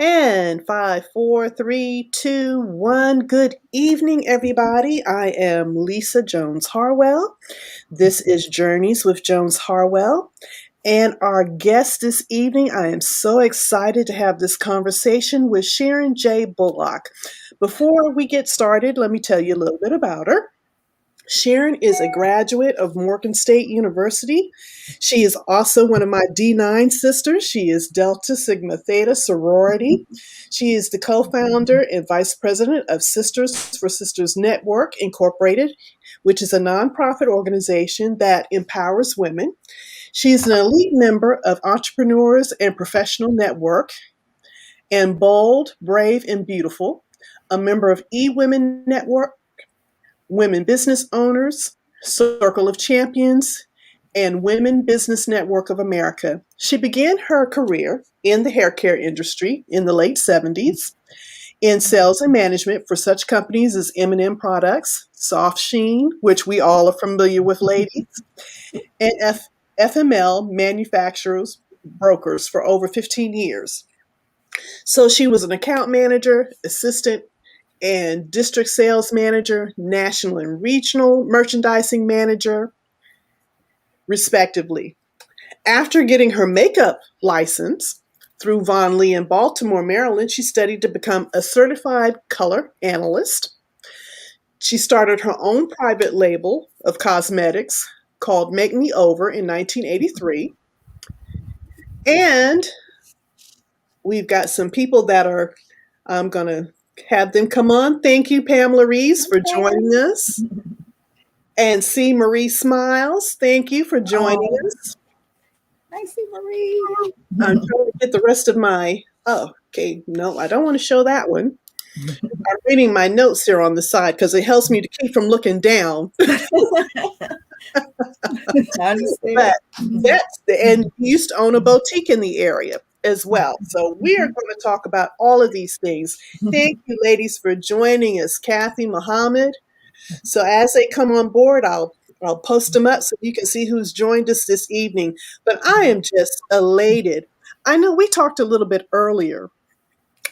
And five, four, three, two, one. Good evening, everybody. I am Lisa Jones Harwell. This is Journeys with Jones Harwell. And our guest this evening, I am so excited to have this conversation with Sharon J. Bullock. Before we get started, let me tell you a little bit about her. Sharon is a graduate of Morgan State University. She is also one of my D9 sisters. She is Delta Sigma Theta Sorority. She is the co-founder and vice president of Sisters for Sisters Network Incorporated, which is a nonprofit organization that empowers women. She is an elite member of Entrepreneurs and Professional Network and Bold, Brave, and Beautiful, a member of eWomen Network, Women Business Owners, Circle of Champions, and Women Business Network of America. She began her career in the hair care industry in the late 70s in sales and management for such companies as M&M Products, Soft Sheen, which we all are familiar with, ladies, and FML Manufacturers Brokers for over 15 years. So she was an account manager, assistant and district sales manager, national and regional merchandising manager, respectively. After getting her makeup license through Von Lee in Baltimore, Maryland, she studied to become a certified color analyst. She started her own private label of cosmetics called Make Me Over in 1983. And we've got some people that are, I'm going to have them come on. Thank you, Pamela Reeves, for joining us. And C. Marie Smiles, thank you for joining us. Hi, C. Marie. I'm trying to get the rest of my, okay, no, I don't want to show that one. I'm reading my notes here on the side because it helps me to keep from looking down. But and we used to own a boutique in the area as well. So we are going to talk about all of these things. Thank you, ladies, for joining us. Kathy, Muhammad. So as they come on board, I'll post them up so you can see who's joined us this evening. But I am just elated. I know we talked a little bit earlier,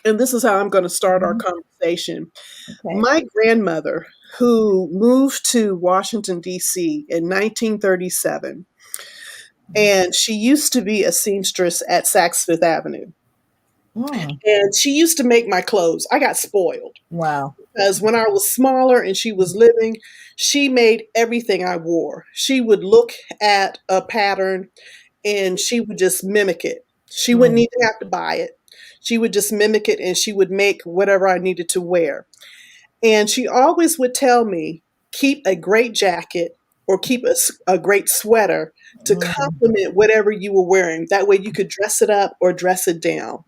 and this is how I'm going to start our conversation. Okay. My grandmother, who moved to Washington, D.C. in 1937, and she used to be a seamstress at Saks Fifth Avenue. And she used to make my clothes. I got spoiled. Wow. Because when I was smaller and she was living, she made everything I wore. She would look at a pattern and she would just mimic it. She wouldn't even have to buy it. She would just mimic it and she would make whatever I needed to wear. And she always would tell me, keep a great jacket or keep a great sweater to complement whatever you were wearing. That way you could dress it up or dress it down.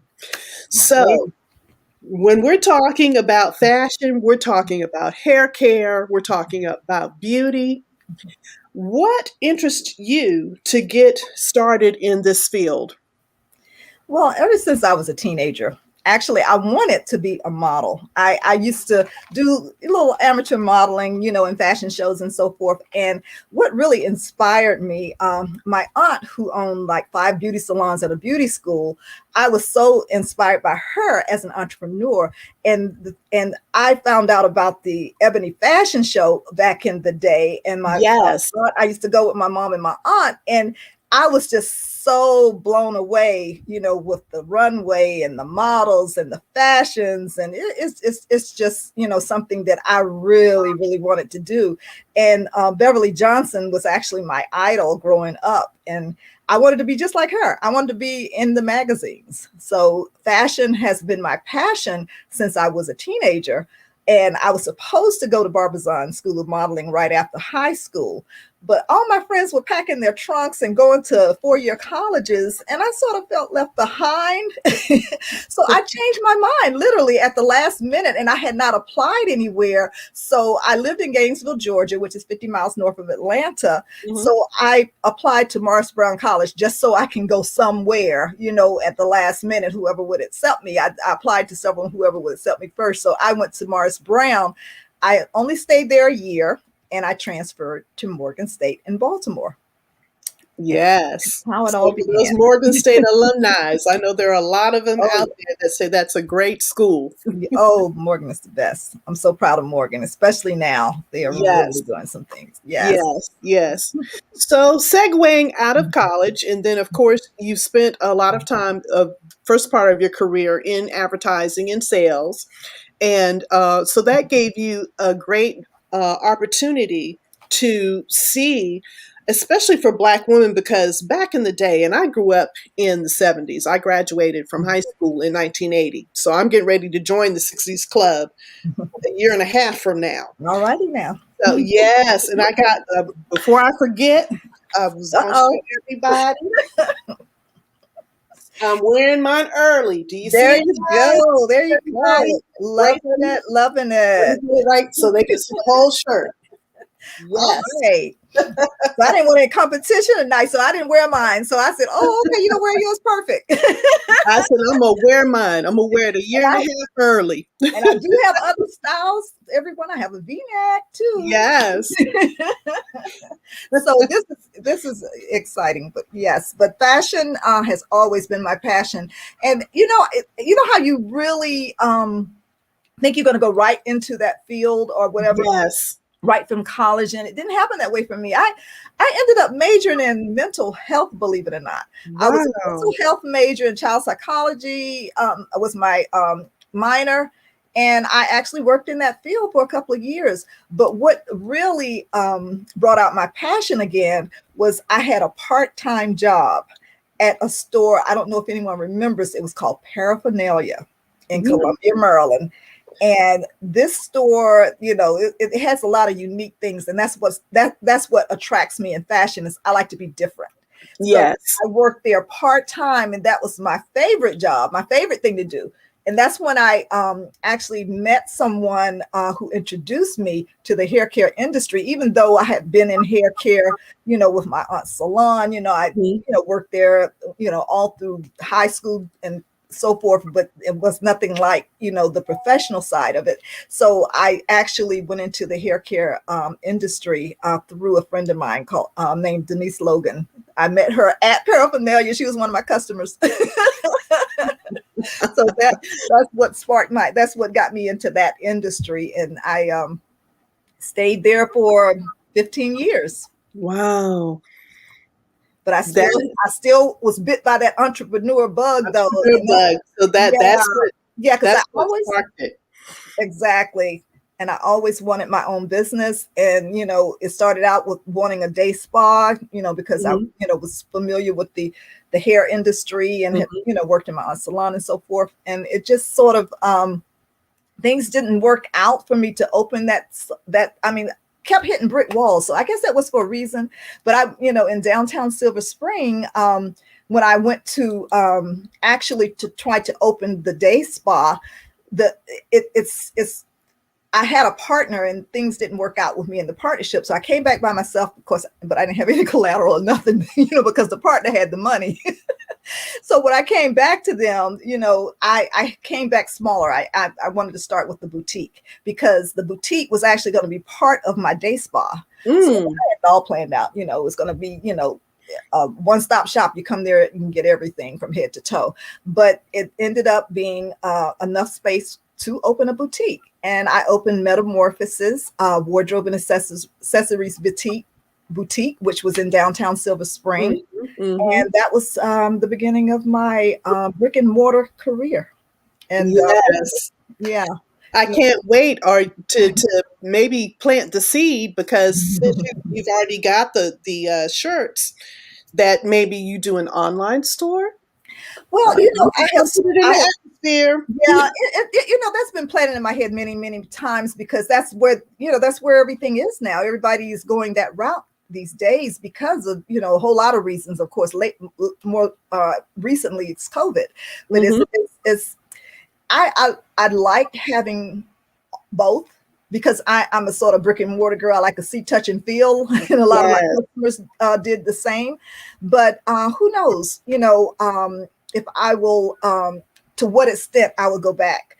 So when we're talking about fashion, we're talking about hair care, we're talking about beauty. What interests you to get started in this field? Well, ever since I was a teenager, actually, I wanted to be a model. I used to do a little amateur modeling, in fashion shows and so forth. And what really inspired me, my aunt, who owned like 5 beauty salons at a beauty school, I was so inspired by her as an entrepreneur. And I found out about the Ebony Fashion Show back in the day. And I used to go with my mom and my aunt, and I was just so blown away, with the runway and the models and the fashions. And it's just, something that I really, really wanted to do. And Beverly Johnson was actually my idol growing up. And I wanted to be just like her. I wanted to be in the magazines. So fashion has been my passion since I was a teenager. And I was supposed to go to Barbizon School of Modeling right after high school. But all my friends were packing their trunks and going to 4-year colleges, and I sort of felt left behind. So I changed my mind literally at the last minute, and I had not applied anywhere. So I lived in Gainesville, Georgia, which is 50 miles north of Atlanta. So I applied to Morris Brown College just so I can go somewhere, at the last minute, whoever would accept me. I applied to several, whoever would accept me first. So I went to Morris Brown. I only stayed there a year, and I transferred to Morgan State in Baltimore. Yes. How it So all for those began. Morgan State alumni, I know there are a lot of them Oh, out there that say that's a great school. oh, Morgan is the best. I'm so proud of Morgan, especially now. They are Yes. really doing some things. Yes. Yes, yes. So segueing out of college, and then of course you spent a lot of time of first part of your career in advertising and sales, and so that gave you a great opportunity to see, especially for Black women, because back in the day, and I grew up in the '70s. I graduated from high school in 1980, so I'm getting ready to join the '60s club a year and a half from now. All righty now. So yes, and I got before I forget, I was going to show Uh-oh. everybody. I'm wearing mine early. Do you see There it, you guys? go. There you Everybody, go. Loving breaking it. Loving it. it right so they can see the whole shirt. All Yes. right. So I didn't want any competition tonight, so I didn't wear mine. So I said, "Oh, okay, you don't wear yours, perfect." I said I'm gonna wear mine. I'm gonna wear it a year and and a I half early. and I do have other styles. Everyone, I have a V-neck too. Yes. So this is exciting, but yes, but fashion has always been my passion. And you know how you really think you're going to go right into that field or whatever Yes. right from college, and it didn't happen that way for me. I ended up majoring in mental health, believe it or not. I was a mental Wow. health major in child psychology. Was my minor, and I actually worked in that field for a couple of years. But what really brought out my passion again was I had a part-time job at a store. I don't know if anyone remembers. It was called Paraphernalia in Mm, Columbia, Maryland. And this store, it has a lot of unique things, and that's what attracts me in fashion is I like to be different. So yes. I worked there part time, and that was my favorite job, my favorite thing to do. And that's when I actually met someone who introduced me to the hair care industry. Even though I had been in hair care, with my aunt's salon, I Mhm. worked there, all through high school and so forth, but it was nothing like the professional side of it. So I actually went into the hair care industry through a friend of mine called named Denise Logan. I met her at Paraphernalia. She was one of my customers. So that's what got me into that industry, and I stayed there for 15 years. Wow. But That I still was bit by that entrepreneur bug, though. entrepreneur And bug. So yeah, because I that's what always sparked it. exactly. And I always wanted my own business. And, it started out with wanting a day spa, because I, Mhm, was familiar with the hair industry and had, mhm. worked in my own salon and so forth. And it just sort of, things didn't work out for me to open I mean, kept hitting brick walls. So I guess that was for a reason. But in downtown Silver Spring, when I went to actually to try to open the day spa, the it's I had a partner and things didn't work out with me in the partnership. So I came back by myself, of course, but I didn't have any collateral or nothing, because the partner had the money. So when I came back to them, I came back smaller. I wanted to start with the boutique because the boutique was actually going to be part of my day spa. So I Mm, had it all planned out. It was going to be, a one-stop shop. You come there, you can get everything from head to toe. But it ended up being enough space to open a boutique. And I opened Metamorphosis, Wardrobe and Accessories Boutique, which was in downtown Silver Spring. mhm, mhm. And that was the beginning of my brick and mortar career. And Yes. yeah, I yeah. can't wait or to maybe plant the seed because since you've already got the shirts, that maybe you do an online store. Well, You I just have, gonna put it in I have, the atmosphere. yeah, that's been planted in my head many, many times because that's where everything is now. Everybody is going that route these days because of a whole lot of reasons. Of course, more recently it's COVID, but Mhm. it's I like having both because I'm a sort of brick and mortar girl. I like to see, touch, and feel, and a lot of my Yes. customers did the same. But who knows? If I will, to what extent I will go back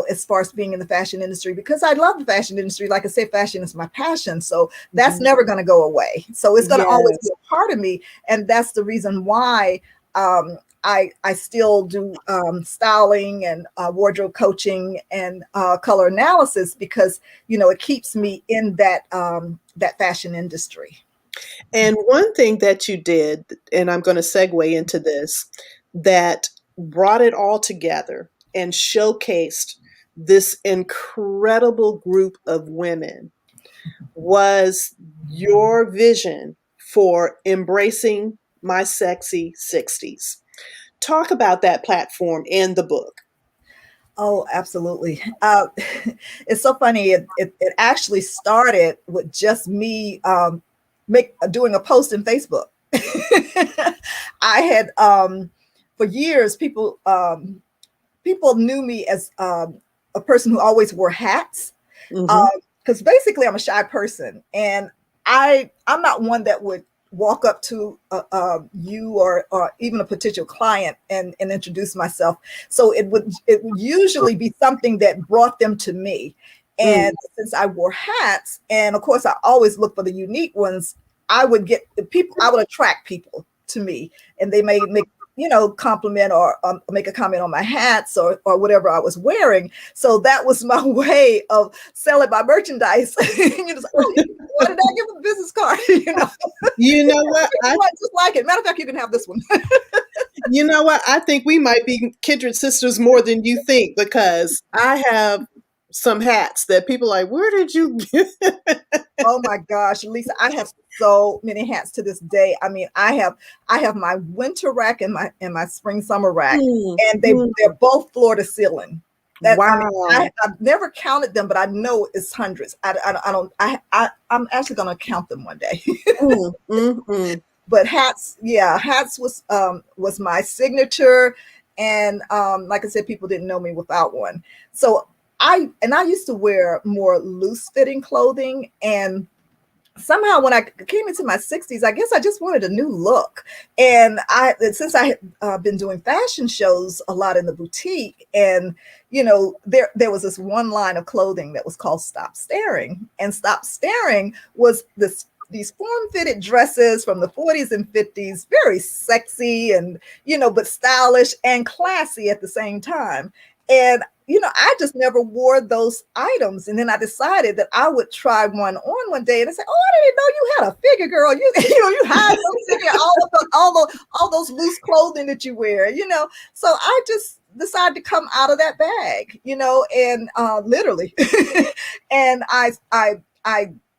as far as being in the fashion industry, because I love the fashion industry. Like I said, fashion is my passion. So that's Mhm. never going to go away. So it's going to always be Yes. a part of me. And that's the reason why I still do styling and wardrobe coaching and color analysis, because, it keeps me in that fashion industry. And one thing that you did, and I'm going to segue into this, that brought it all together and showcased this incredible group of women was your vision for embracing my sexy 60s. Talk about that platform in the book. Oh, absolutely. It's so funny. It actually started with just me doing a post in Facebook. I had for years people knew me as a person who always wore hats, Hmm. because basically I'm a shy person, and I'm not one that would walk up to you or even a potential client and introduce myself. So it would usually be something that brought them to me. And Mm. since I wore hats, and of course I always look for the unique ones, I would get the people. I would attract people to me, and they may make compliment or make a comment on my hats or whatever I was wearing. So that was my way of selling my merchandise. Oh, why did I give a business card? You know what? You might just like it. Matter of fact, you can have this one. You know what? I think we might be kindred sisters more than you think, because I have some hats that people are like, where did you get? Oh my gosh, Lisa, I have so many hats to this day. I mean, I have my winter rack and my spring summer rack, Mm, and mm. they're both floor to ceiling. That I mean, Wow. I've never counted them, but I know it's hundreds. I don't I'm actually gonna count them one day. Mm, mm, mm. But hats, yeah, hats was my signature. And like I said, people didn't know me without one. So I used to wear more loose fitting clothing, and somehow when I came into my 60s, I guess I just wanted a new look. And since I had been doing fashion shows a lot in the boutique, and there was this one line of clothing that was called Stop Staring. And Stop Staring was these form-fitted dresses from the 40s and 50s, very sexy and but stylish and classy at the same time. And I just never wore those items. And then I decided that I would try one day, and I said, "Oh, I didn't know you had a figure, girl. You you hide those in all those loose clothing that you wear." So I just decided to come out of that bag, and literally, and I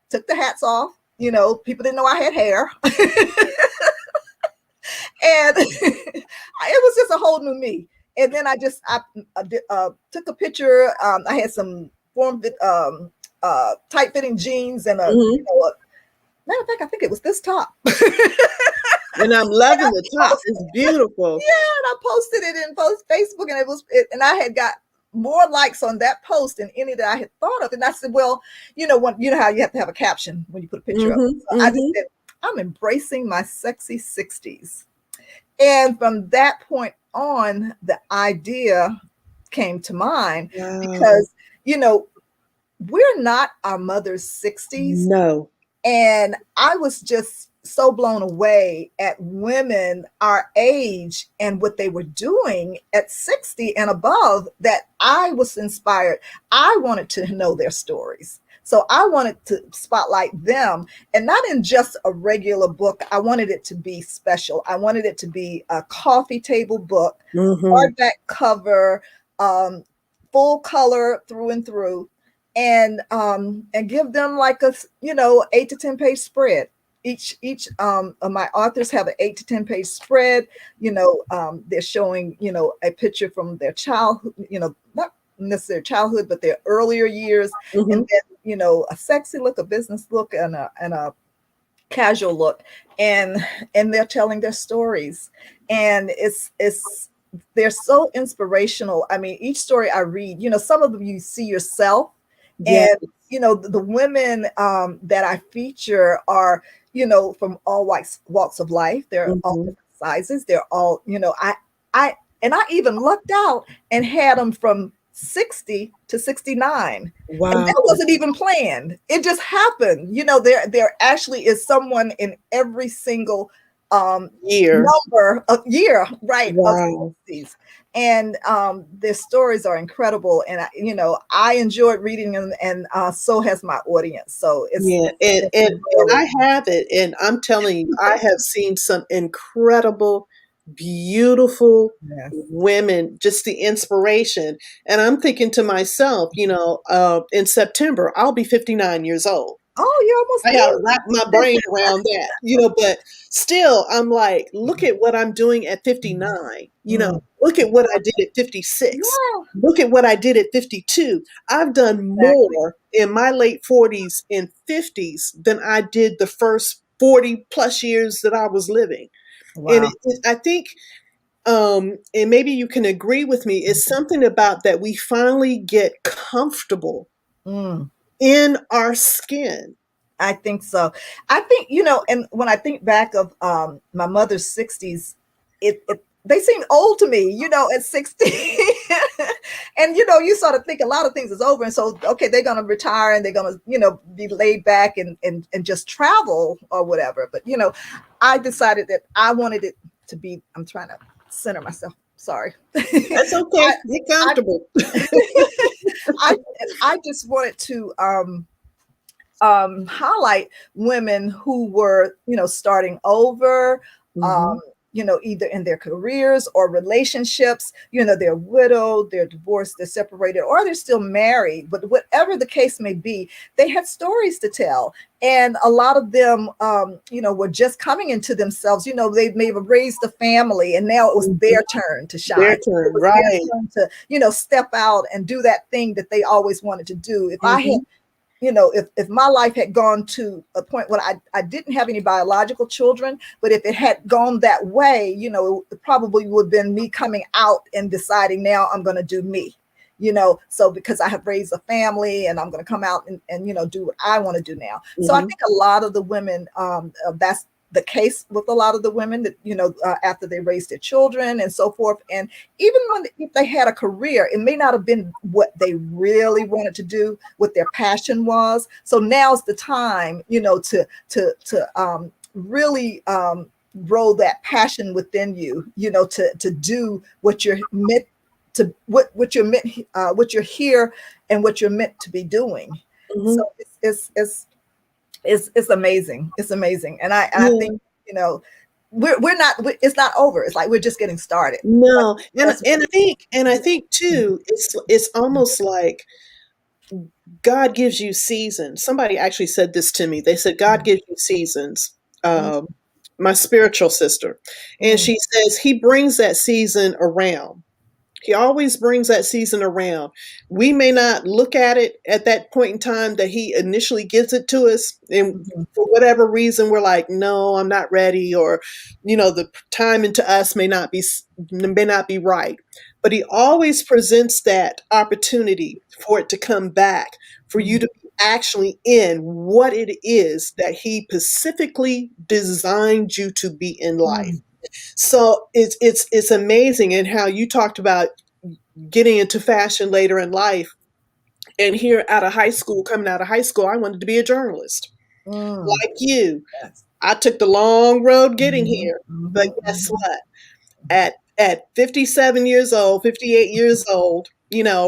took the hats off. People didn't know I had hair, and it was just a whole new me. And then I took a picture. I had some tight fitting jeans and Mhm. matter of fact, I think it was this top. And I'm And I loving the top. posted, It's beautiful. yeah, and I posted it in Facebook, and and I had got more likes on that post than any that I had thought of. And I said, well, you know how you have to have a caption when you put a picture up. Hmm. So I just Hmm. said, I'm embracing my sexy 60s. And from that point on, the idea came to mind, Wow. because, you know, we're not our mother's 60s. No. And I was just so blown away at women our age and what they were doing at 60 and above, that I was inspired. I wanted to know their stories. So I wanted to spotlight them, and not in just a regular book. I wanted it to be special. I wanted it to be a coffee table book, Hmm. hardback cover, um, full color through and through, and give them like a 8 to 10 page spread. Each of my authors have an 8 to 10 page spread. They're showing a picture from their childhood, not necessarily childhood, but their earlier years, Hmm. and then a sexy look, a business look, and a casual look, and they're telling their stories, and it's they're so inspirational. I mean, each story I read, some of them you see yourself. Yeah. And the women that I feature are from all walks of life. They're all Hmm. different sizes. They're all I even lucked out and had them from 60 to 69. And Wow. that wasn't even planned. It just happened. There actually is someone in every single Year. number of year, right, of Wow. 60s. And their stories are incredible. And I enjoyed reading them, and so has my audience. So Yeah, it's and really I have it, and I'm telling you, I have seen some incredible, beautiful yes. women, just the inspiration. And I'm thinking to myself, in September, I'll be 59 years old. Oh, you're almost I gotta wrap my brain around that, but still, I'm like, look at what I'm doing at there. 59, Mm. look at what I did at 56. Yeah, Look at what I did at 52. I've done exactly. more in my late 40s and 50s than I did the first 40 plus years that I was living. And Wow. I think, and maybe you can agree with me, it's something about that we finally get comfortable Mm. in our skin. I think so. I think, and when I think back of my mother's 60s, they seem old to me, at 60. And you sort of think a lot of things is over. And so, okay, they're gonna retire and they're gonna, be laid back and just travel or whatever. But I decided that I wanted it to be, I'm trying to center myself. Sorry. That's okay. Get I comfortable. I I just wanted to highlight women who were, starting over, Hmm. um, either in their careers or relationships, they're widowed, they're divorced, they're separated, or they're still married. But whatever the case may be, they had stories to tell. And a lot of them, were just coming into themselves. They may have raised a family, and now it was Hmm. their turn to Their shine. It turn, was their right? turn to, step out and do that thing that they always wanted to do. If I had Hmm. if my life had gone to a point when I didn't have any biological children, but if it had gone that way, it probably would have been me coming out and deciding now I'm going to do me, so because I have raised a family and I'm going to come out and do what I want to do now. So I Hmm. think a lot of the women, that's the case with a lot of the women that, after they raised their children and so forth. And even when if they had a career, it may not have been what they really wanted to do, what their passion was. So now's the time, really grow that passion within you, to do what you're meant to, what you're meant, what you're here, and what you're meant to be doing. So Hmm. it's amazing. It's amazing, and I think Yeah. we're not. It's not over. It's like we're just getting started. No, and That's and I think and I think too, it's almost like God gives you seasons. Somebody actually said this to me. They said God gives you seasons. mm, Um, my spiritual sister, and mm, she says He brings that season around. He always brings that season around. We may not look at it at that point in time that he initially gives it to us. And mhm, for whatever reason, we're like, no, I'm not ready. Or, the timing to us may not be right. But he always presents that opportunity for it to come back, for you mm, to be actually in what it is that he specifically designed you to be in life. mm, So it's amazing, and how you talked about getting into fashion later in life. And here coming out of high school, I wanted to be a journalist. mm. Like you, Yes. I took the long road getting Mhm, here. But mhm, guess mhm, what? At 57 years old, 58 years old,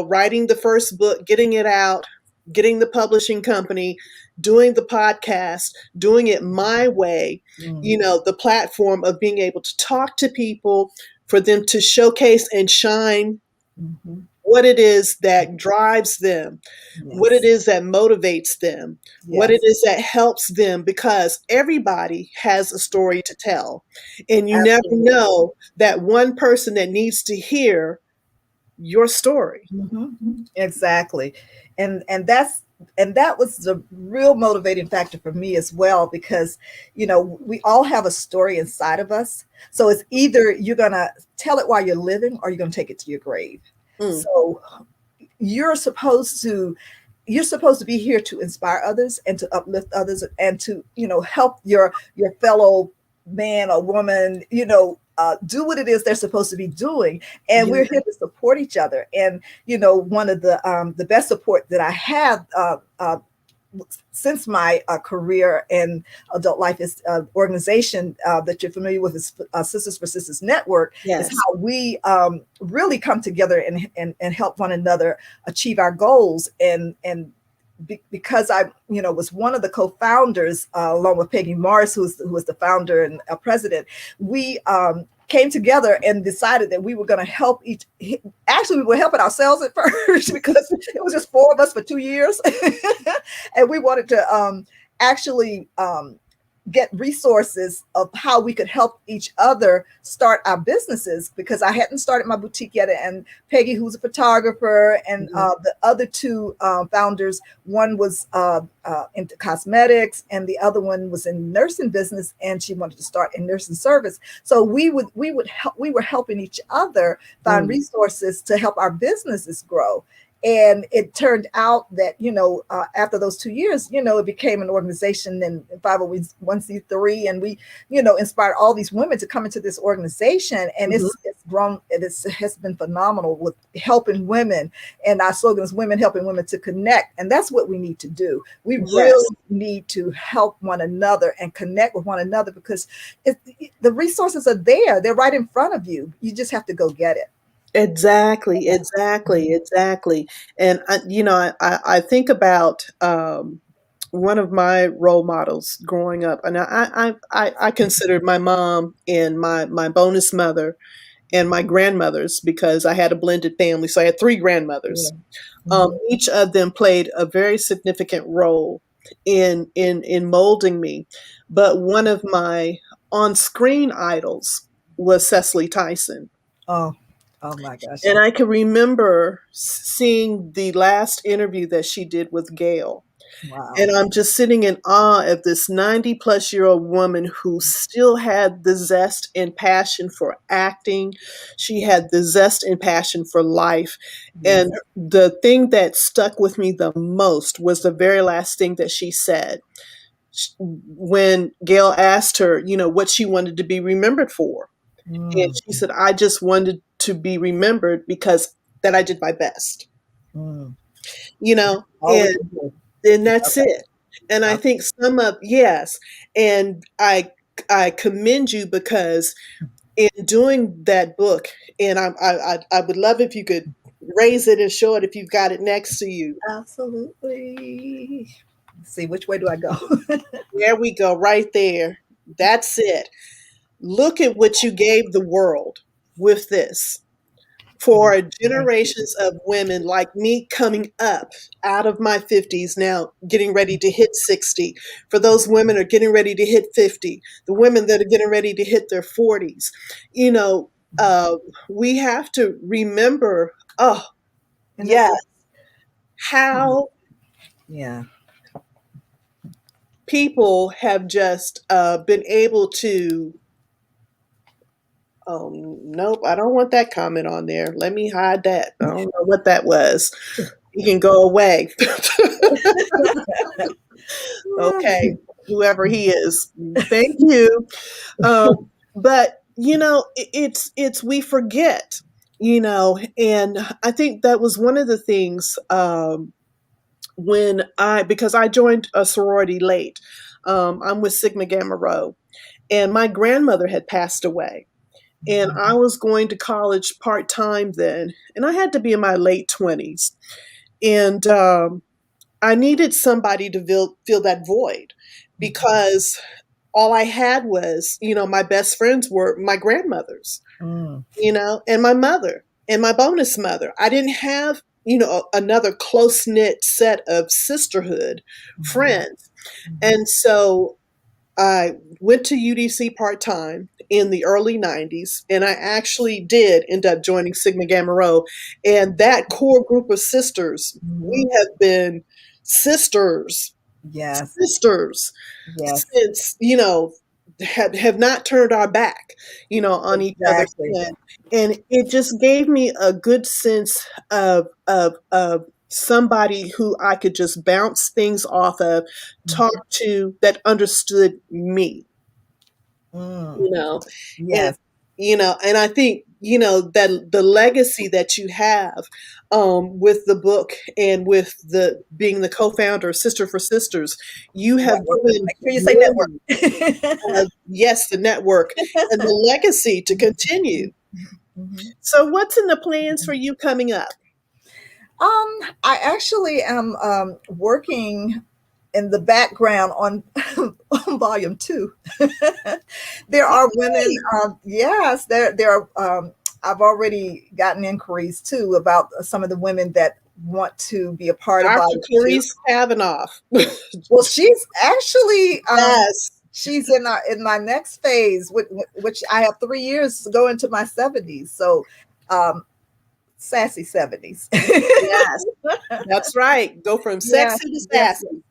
writing the first book, getting it out, getting the publishing company, doing the podcast, doing it my way, mm, the platform of being able to talk to people, for them to showcase and shine mhm. what it is that drives them, what it Yes. is that motivates them, what it Yes. is that helps them, because everybody has a story to tell. And you never Absolutely. know that one person that needs to hear your story. Mhm. Exactly. And that was the real motivating factor for me as well, because we all have a story inside of us. So it's either you're going to tell it while you're living, or you're going to take it to your grave. Mm, So you're supposed to be here to inspire others and to uplift others, and to help your fellow man or woman, do what it is they're supposed to be doing, and Yeah. we're here to support each other. And one of the best support that I have since my career in adult life is organization that you're familiar with is Sisters for Sisters Network. Is Yes. how we really come together and help one another achieve our goals. And because I, was one of the co-founders, along with Peggy Morris, who was the founder and president, we came together and decided that we were going to help each. Actually, we were helping ourselves at first because it was just four of us for 2 years, and we wanted to actually get resources of how we could help each other start our businesses, because I hadn't started my boutique yet. And Peggy, who's a photographer, and the other two founders, one was into cosmetics and the other one was in nursing business, and she wanted to start in nursing service. So we were helping each other find resources to help our businesses grow. And it turned out that, after those 2 years, it became an organization and 501c3. And we, inspired all these women to come into this organization. And it's grown. Has been phenomenal with helping women. And our slogan is women helping women to connect. And that's what we need to do. We really need to help one another and connect with one another, because the resources are there. They're right in front of you. You just have to go get it. Exactly, exactly, exactly. And I think about one of my role models growing up, and I considered my mom and my bonus mother and my grandmothers, because I had a blended family, so I had three grandmothers. Each of them played a very significant role in molding me. But one of my on-screen idols was Cecily Tyson. Oh, oh my gosh. And I can remember seeing the last interview that she did with Gail. Wow. And I'm just sitting in awe of this 90-plus-year-old woman who still had the zest and passion for acting. She had the zest and passion for life. Yes. And the thing that stuck with me the most was the very last thing that she said. When Gail asked her, what she wanted to be remembered for. And she said, I just wanted to be remembered because that I did my best, Mm. All we and can do. then that's it. And I Okay. think yes. And I commend you, because in doing that book, and I would love if you could raise it and show it if you've got it next to you. Absolutely. Let's see, which way do I go? There we go, right there. That's it. Look at what you gave the world with this. For Thank you. generations of women like me coming up out of my 50s, now getting ready to hit 60. For those women are getting ready to hit 50, the women that are getting ready to hit their 40s, you know, uh, we have to remember, oh, And yeah, how yeah. people have just been able to. Oh, nope, I don't want that comment on there. Let me hide that. I don't know what that was. You can go away. Okay, whoever he is. Thank you. But it's we forget, and I think that was one of the things, when because I joined a sorority late. I'm with Sigma Gamma Rho, and my grandmother had passed away. And I was going to college part time then, and I had to be in my late 20s. And I needed somebody to fill that void, because all I had was, my best friends were my grandmothers, Mm. and my mother and my bonus mother. I didn't have, another close knit set of sisterhood friends. And so I went to UDC part time in the early 90s, and I actually did end up joining Sigma Gamma Rho. And that core group of sisters, we have been sisters, Yes. sisters Yes. since, have not turned our back, on each other's Exactly. hand. And it just gave me a good sense of somebody who I could just bounce things off of, talk to, that understood me, Mm. you know. And Yes. And I think, that the legacy that you have with the book and with the being the co-founder of Sister for Sisters, you have Network. given Make sure you say network. women, yes, the network and the legacy to continue. Mhm. So what's in the plans for you coming up? I actually am working in the background on on volume two. There are women, Hey, yes, there are. I've already gotten inquiries too about some of the women that want to be a part of Dr. volume two. Clarice Kavanaugh. Well, she's actually Yes. she's in my next phase, which I have 3 years to go into my 70s. So um, sassy 70s. Yes. That's right. Go from Yes, sexy to yes, sassy.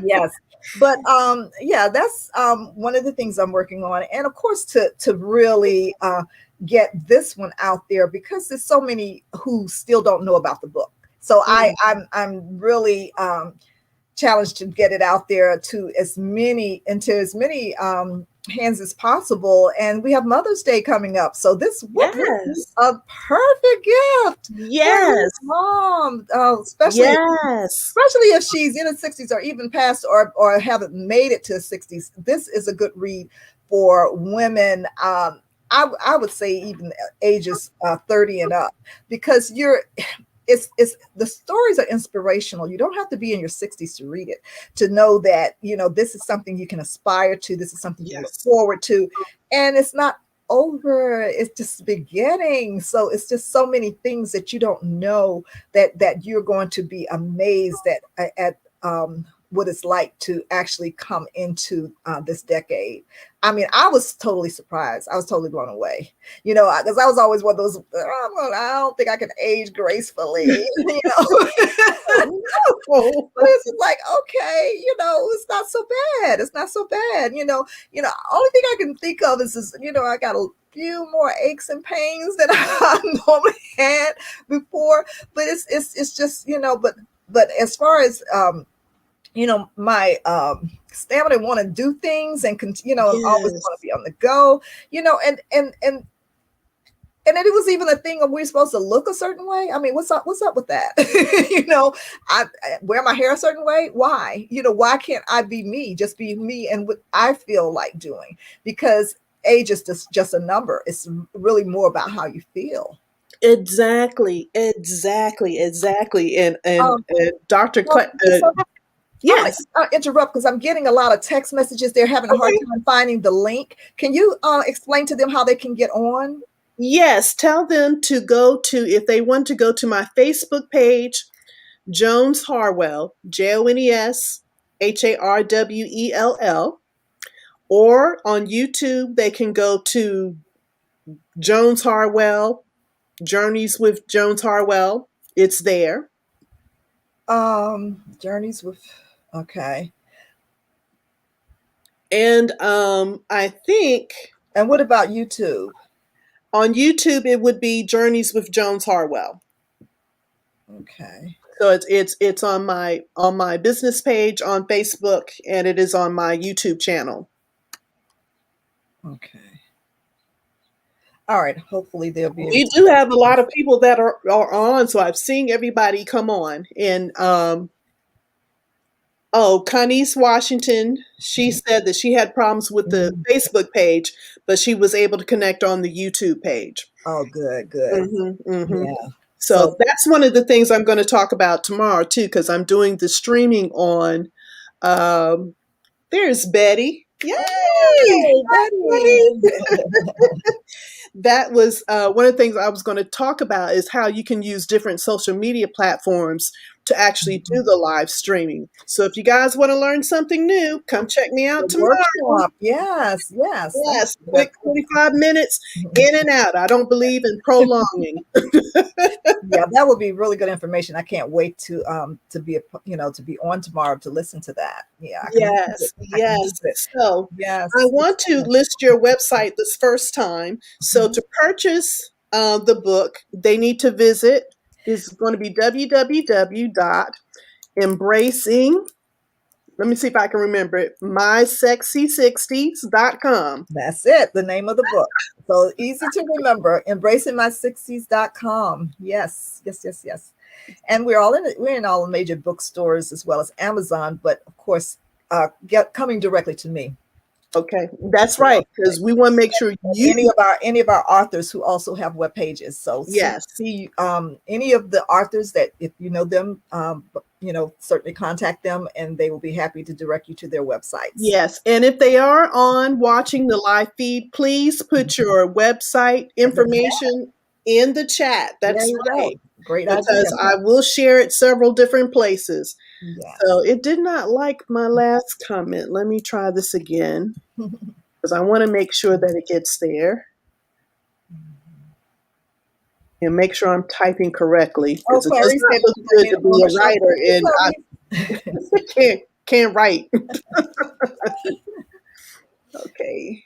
yes. But yeah, that's one of the things I'm working on. And of course to really get this one out there, because there's so many who still don't know about the book. So Mm, I'm really challenged to get it out there to as many hands as possible. And we have Mother's Day coming up, so this would be yes. a perfect gift for your Yes. mom, Yes. especially if she's in her 60s or even past, or haven't made it to the 60s. This is a good read for women. I would say even ages 30 and up, because it's the stories are inspirational. You don't have to be in your 60s to read it to know that this is something you can aspire to. This is something you can look Yes. forward to, and it's not over. It's just beginning. So it's just so many things that you don't know, that you're going to be amazed at what it's like to actually come into this decade. I mean, I was totally surprised. I was totally blown away, because I was always one of those, I don't think I can age gracefully, Oh, But it's just like, okay, it's not so bad. It's not so bad. Only thing I can think of is, I got a few more aches and pains than I normally had before. But it's just, but as far as my stamina, want to do things and always want to yes. be on the go, and it was even a thing of we're supposed to look a certain way. I mean, what's up with that? I wear my hair a certain way. Why? Why can't I be me? Just be me and what I feel like doing. Because age is just a number. It's really more about how you feel. Exactly. Exactly. Exactly. And Um, Dr. well, so I'm going Yes. to interrupt because I'm getting a lot of text messages. They're having a hard Okay. time finding the link. Can you explain to them how they can get on? Yes. Tell them to go to, if they want to go to my Facebook page, Jones Harwell, JonesHarwell, or on YouTube, they can go to Jones Harwell, Journeys with Jones Harwell. It's there. Journeys with, okay. And I think And what about YouTube? on YouTube it would be Journeys with Jones Harwell. Okay. So it's on my business page on Facebook, and it is on my YouTube channel. Okay. All right. Hopefully they'll be able We to. do have a lot of people that are on, so I've seen everybody come on. And oh, Connice Washington, she said that she had problems with the Mhm. Facebook page, but she was able to connect on the YouTube page. Oh, good, good. Hmm. Yeah. So So, that's one of the things I'm going to talk about tomorrow too, because I'm doing the streaming on. Um, there's Betty. Yay! hey, Hi, Betty. Betty. That was one of the things I was going to talk about is how you can use different social media platforms to actually do the live streaming. So if you guys want to learn something new, come check me The out tomorrow. workshop. Yes, yes. Thank Yes, you. quick 45 minutes in and out. I don't believe in prolonging. Yeah, that would be really good information. I can't wait to be to be on tomorrow to listen to that. Yeah, I can use it. Yes, I can yes. use it. So I Yes. want to list your website this first time. So Mhm. to purchase the book, they need to visit is going to be www.embracing. Let me see if I can remember it. My Sexy 60s.com. That's it. The name of the book. So easy to remember. Embracingmy60s.com. Yes, yes, yes, yes. And we're in all the major bookstores as well as Amazon, but of course, coming directly to me. Okay, that's So, right, because we want to make sure you. any of our authors who also have web pages. So Yes. see any of the authors that, if you know them, certainly contact them, and they will be happy to direct you to their websites. Yes, and if they are on watching the live feed, please put your website information in the chat. There That's you right, go. Great idea. because I will share it several different places. Yeah. So it did not like my last comment. Let me try this again, because I want to make sure that it gets there and make sure I'm typing correctly, Oh, because it does Clarice not said, look I good mean, to be a Marsha, writer and I Clarice. can't write. Okay,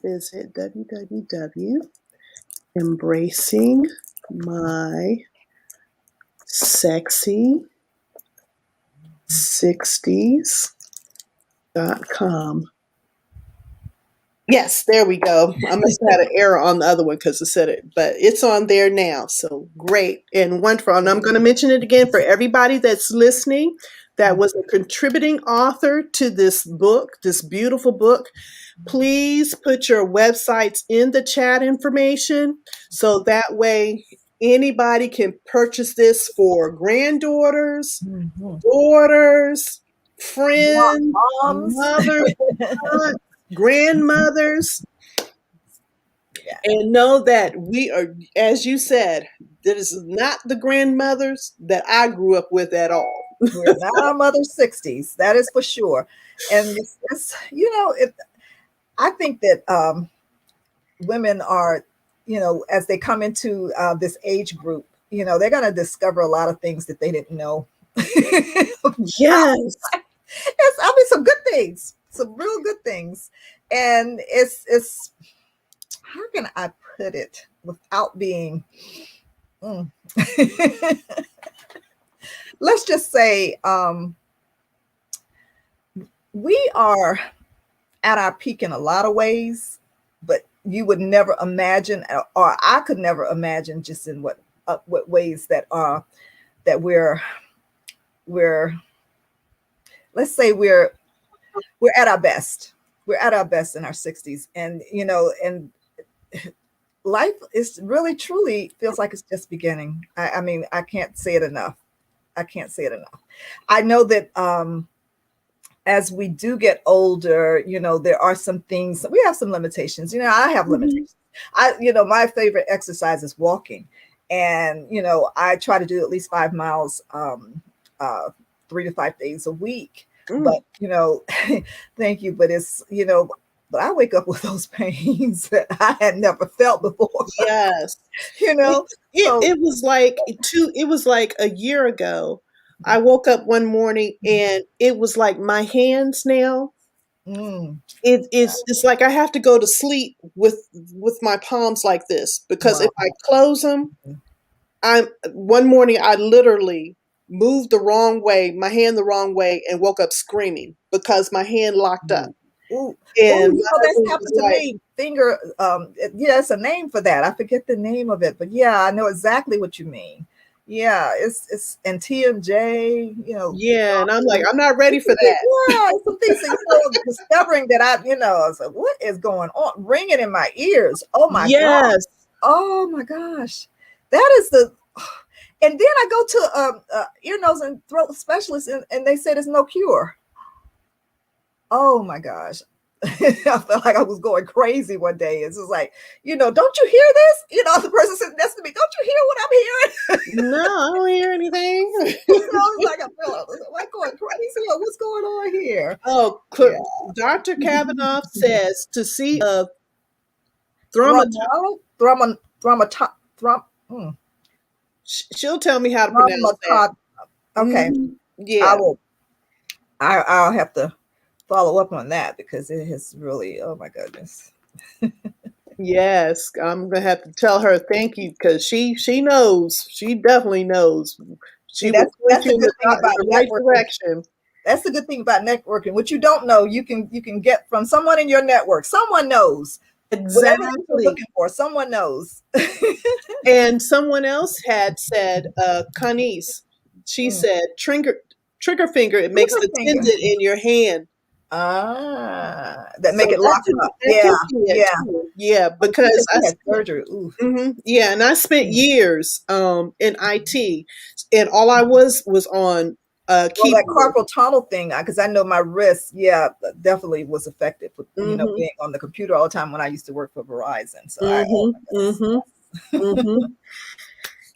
is it www embracing my sexy 60s.com. Yes, there we go. I must have had an error on the other one because it said it, but it's on there now. So great and wonderful. And I'm going to mention it again for everybody that's listening that was a contributing author to this book, this beautiful book. Please put your websites in the chat information so that way anybody can purchase this for granddaughters, daughters, friends, Moms. mothers, aunts, grandmothers, Yeah. and know that we are, as you said, that is not the grandmothers that I grew up with at all. We're not our mother's 60s, that is for sure. And I think that women are, as they come into this age group, they're going to discover a lot of things that they didn't know. Yes. Some good things, some real good things. And it's how can I put it without being let's just say we are at our peak in a lot of ways, but you would never imagine, or I could never imagine, just in what ways that we're let's say we're at our best. We're at our best in our 60s, and and life is really truly feels like it's just beginning. I mean, I can't say it enough. I can't say it enough. I know that as we do get older, there are some things, we have some limitations. I have limitations. My favorite exercise is walking. And, I try to do at least 5 miles, 3 to 5 days a week. But, thank you. But but I wake up with those pains that I had never felt before. Yes. It was like a year ago. I woke up one morning and it was like my hands now. It's like I have to go to sleep with my palms like this, because if I close them, one morning I literally moved the wrong way, my hand the wrong way, and woke up screaming because my hand locked up. And That's happened to me. Finger, it's a name for that. I forget the name of it, but yeah, I know exactly what you mean. Yeah, it's and TMJ, Yeah, and I'm like, I'm not ready for that. Yeah, some things discovering that I was like, what is going on? Ringing in my ears. Oh my gosh. Oh my gosh. That is and then I go to ear, nose, and throat specialist, and they say there's no cure. Oh my gosh. I felt like I was going crazy one day. It's just like, don't you hear this? The person sitting next to me, don't you hear what I'm hearing? No, I don't hear anything. It's like I feel like going crazy. What's going on here? Oh, Dr. Kavanaugh says to see a she'll tell me how to pronounce that. Okay. Yeah. I'll have to follow up on that, because it has really, oh my goodness. Yes, I'm gonna have to tell her thank you, because she knows. She definitely knows. She will point you in the right direction. That's the good thing about networking. What you don't know, you can get from someone in your network. Someone knows. Whatever it is you're Exactly. looking for, someone knows. And someone else had said, Connie, she Mm. said, trigger finger, it makes Trigger the finger. tendon in your hand. That So make it lock up. that Yeah, could be it yeah. too. Yeah, Oh, she said because she had surgery. Ooh. yeah, and I spent Mm. years in IT, and all I was on Well, that keyboard. carpal tunnel thing, because I know my wrist, yeah, definitely was affected with, Mm-hmm, being on the computer all the time when I used to work for Verizon. So oh mm-hmm, my goodness, mm-hmm, mm-hmm.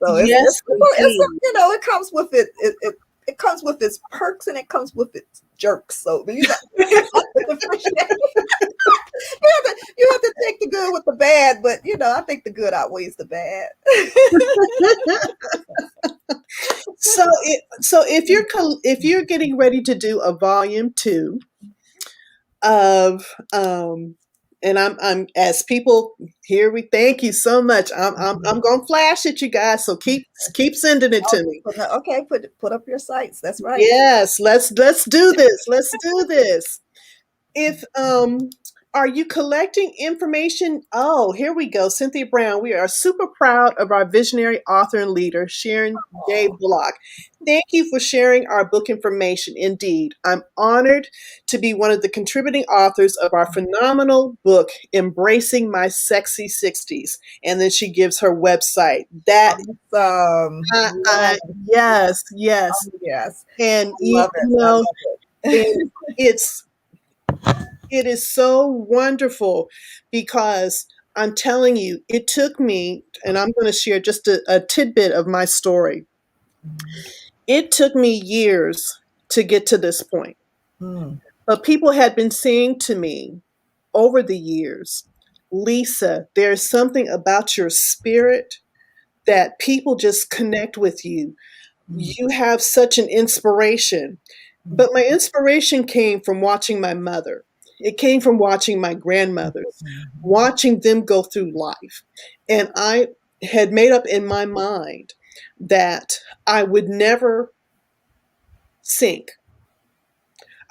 so Yes, indeed. it comes with it comes with its perks and it comes with its jerks. So you have to differentiate. You have to take the good with the bad, but I think the good outweighs the bad. So if you're getting ready to do a volume two of and I'm as people here, we thank you so much. I'm gonna flash at you guys, so keep sending it to me. Okay, put up your sites. That's right. Yes, let's do this. Let's do this. If are you collecting information? Oh, here we go. Cynthia Brown. We are super proud of our visionary author and leader, Sharon J. Oh, Bullock. Thank you for sharing our book information. Indeed, I'm honored to be one of the contributing authors of our phenomenal book, Embracing My Sexy Sixties. And then she gives her website. That awesome. I yes, yes. Oh, yes. And I love it. I love and it. it's it is so wonderful because I'm telling you, it took me, and I'm going to share just a tidbit of my story. It took me years to get to this point. Mm, But people had been saying to me over the years, Lisa, there's something about your spirit that people just connect with you. mm, You have such an inspiration. mm, But my inspiration came from watching my mother. It came from watching my grandmothers, mhm. watching them go through life. And I had made up in my mind that I would never sink.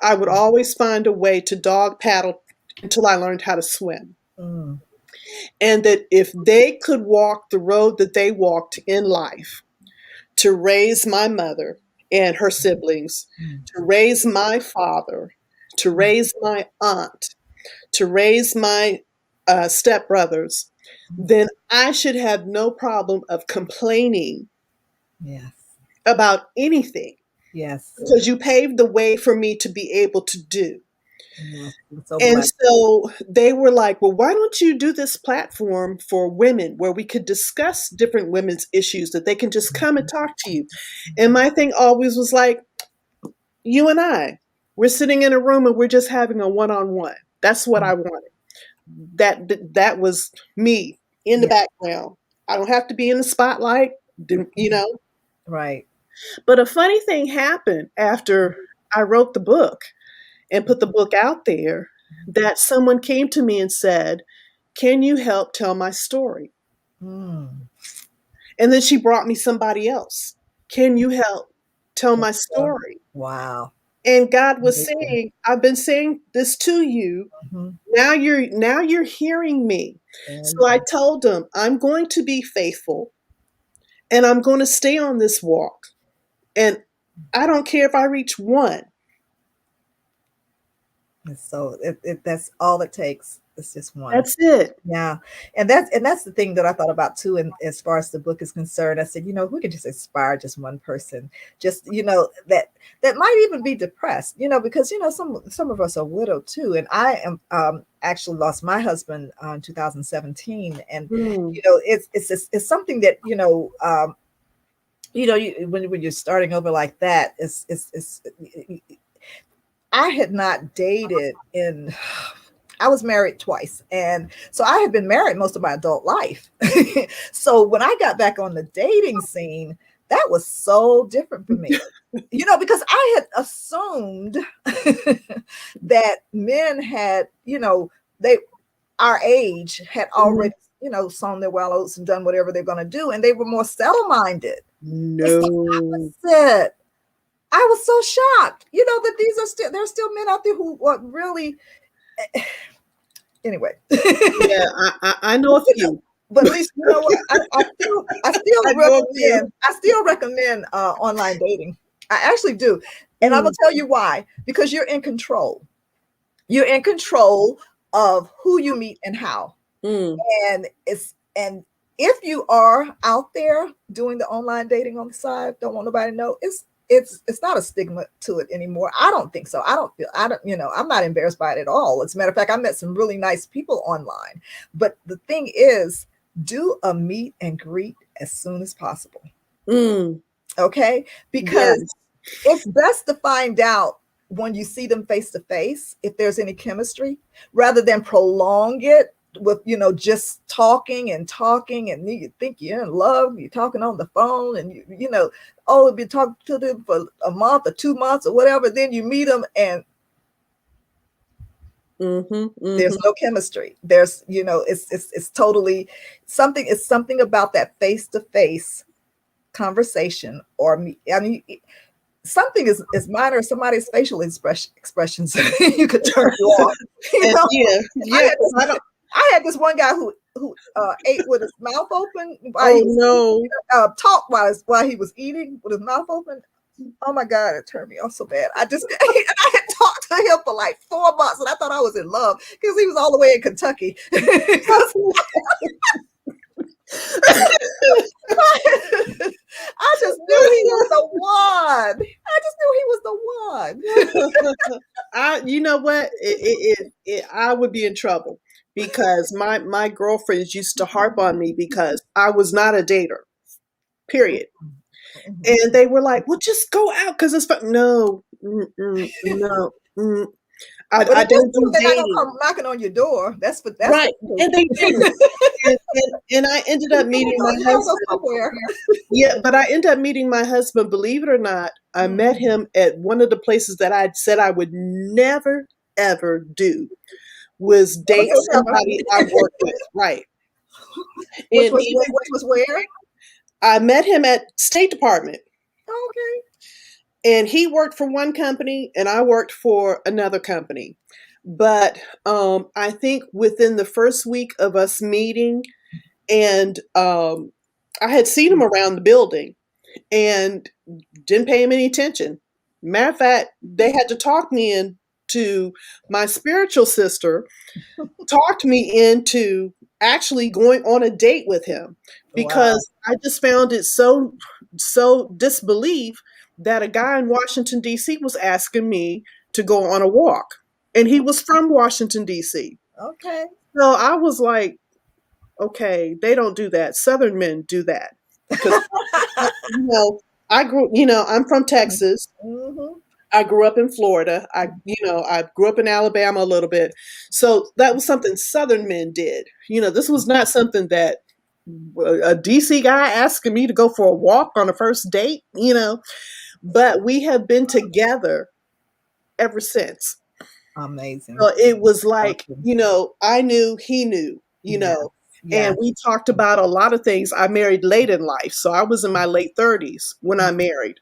I would always find a way to dog paddle until I learned how to swim. Mm, And that if they could walk the road that they walked in life, to raise my mother and her siblings, mm, to raise my father, to mm, raise my aunt, to raise my stepbrothers, mm. then I should have no problem of complaining Yes. about anything Yes. because you paved the way for me to be able to do. Yes. I'm so And blessed. so they were like, well, why don't you do this platform for women where we could discuss different women's issues that they can just come and talk to you? And my thing always was like, you and we're sitting in a room and we're just having a one-on-one. That's what Mm. I wanted. That was me in the Yeah. background. I don't have to be in the spotlight, you know. Right. But a funny thing happened after I wrote the book and put the book out there that someone came to me and said, "Can you help tell my story?" Mm. And then she brought me somebody else. "Can you help tell That's my so, story?" wow. And God was Amazing. saying, "I've been saying this to you. Mhm. Now you're hearing me." There you So I go. told him, "I'm going to be faithful and I'm going to stay on this walk. And I don't care if I reach one." And so that's all it takes. It's just one. That's it. Yeah. And that's the thing that I thought about too. And as far as the book is concerned, I said, if we could just inspire just one person, just, that might even be depressed, because, some of us are widowed too. And I am, actually lost my husband in 2017. And, Mm, it's something that, when you're starting over like that, I had not dated in I was married twice. And so I had been married most of my adult life. So when I got back on the dating scene, that was so different for me. Because I had assumed that men had, they our age had mhm. already, sown their wallows and done whatever they're going to do, and they were more settle minded. It's the No. opposite. I was so shocked, that there's still men out there who are really Anyway. Yeah, I know a few. But at least you know what, I I still know a few. recommend online dating. I actually do. And I'm gonna Mm, tell you why. Because you're in control. You're in control of who you meet and how. mm, And if you are out there doing the online dating on the side, don't want nobody to know, it's not a stigma to it anymore. I don't think so. I don't, I'm not embarrassed by it at all. As a matter of fact, I met some really nice people online. But the thing is, do a meet and greet as soon as possible. mm. Okay? Because Yes. it's best to find out when you see them face to face if there's any chemistry, rather than prolong it with just talking, and you think you're in love, you're talking on the phone, and oh, you've been talking to them for a month or 2 months or whatever, then you meet them and Mm-hmm, there's mm-hmm. no chemistry. There's it's totally something. It's something about that face to face conversation, or I mean, something is minor as somebody's facial expressions. You could turn you off. And yeah, I yeah, had 'cause this I don't. I had this one guy who ate with his mouth open while he Oh was no. talked while he was eating with his mouth open. Oh my God, it turned me off so bad. I had talked to him for like 4 months, and I thought I was in love because he was all the way in Kentucky. I just knew he was the one. I just knew he was the one. You know what? I would be in trouble because my girlfriends used to harp on me because I was not a dater. Period. And they were like, "Well, just go out because it's fun." No, no, But I at this don't point, do they're not gonna dating. come knocking on your door. That's for Right, and they true. didn't. And I ended up meeting my You gotta go husband. somewhere. Yeah, but I ended up meeting my husband. Believe it or not, I met him at one of the places that I'd said I would never ever do was date Okay, somebody I worked with. Right, which and was even which was where? I met him at State Department, Okay. and he worked for one company, and I worked for another company. But I think within the first week of us meeting, and I had seen him around the building and didn't pay him any attention. Matter of fact, they had to talk me into my spiritual sister talked me into actually going on a date with him Wow. because I just found it so disbelief that a guy in Washington D.C. was asking me to go on a walk, and he was from Washington D.C. Okay. So I was like, okay, they don't do that. Southern men do that because I grew. I'm from Texas. Mm-hmm. I grew up in Florida. I grew up in Alabama a little bit. So that was something Southern men did. This was not something that a DC guy asking me to go for a walk on a first date. But we have been together ever since. Amazing. So it was like, Awesome. I knew he knew, Yes. and Yes. we talked about a lot of things. I married late in life. So I was in my late 30s when I married